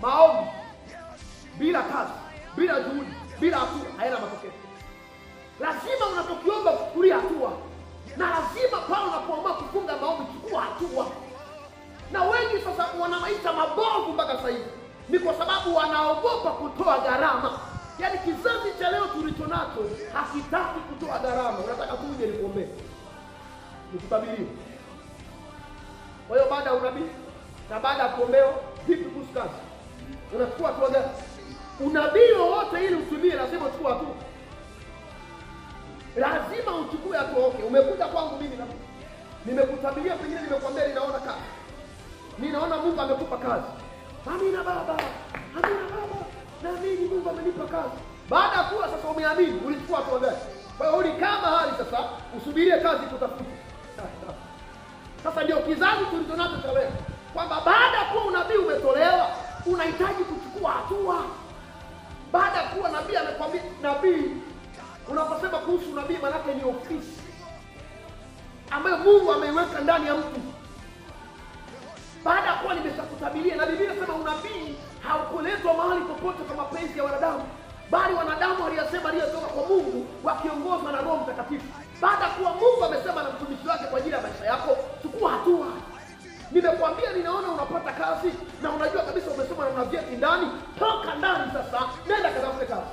Maombi bila kazi, bila juhudi, bila hatua hayana matokeo. Lazima unapokiomba kuchukulia hatua, na lazima pale unapoamua kufunga maombi chukua hatua. Na wengi sasa wana maisha mabovu mpaka sasa hivi ni kwa sababu wanaogopa kutoa gharama. Yaani kizazi cha leo tulicho nacho hakitaki kutoa gharama. Unataka tuje nikuombee, nikutabirie. Kwa hiyo baada ya unabii na baada ya kuombewa, vipi kuhusu kazi? Unachukua hatua gani? Unabii wowote ili utumie lazima uchukue hatua. Lazima uchukue hatua. Okay, umekuja kwangu mimi na nimekutabiria, pengine nimekuambia ninaona kazi. Ninaona Mungu amekupa kazi. Amina baba. Amina baba. Naamini Mungu amenipa kazi. Baada ya kuwa sasa umeamini, ulichukua hatua gani? Kwa hiyo ulikaa mahali sasa usubirie kazi kutafuta. Sasa ndio kizazi tulichonacho cha leo. Kwamba baada ya kuwa unabii umetolewa, unahitaji kuchukua hatua. Baada ya kuwa nabii amekwambia, nabii unaposema kuhusu nabii maana yake ni ofisi ambayo Mungu ameiweka ndani ya mtu. Baada ya kuwa nimeshakutabiria, na Biblia inasema unabii haukuletwa mahali popote kwa mapenzi ya wanadamu, bali wanadamu waliyasema aliyotoka kwa Mungu wakiongozwa na Roho Mtakatifu. Baada ya kuwa Mungu amesema na mtumishi wake kwa ajili ya maisha yako, chukua hatua. Nimekuambia ninaona unapata kazi na unajua kabisa umesoma na una vyeti ndani, toka ndani sasa, nenda katafute kazi.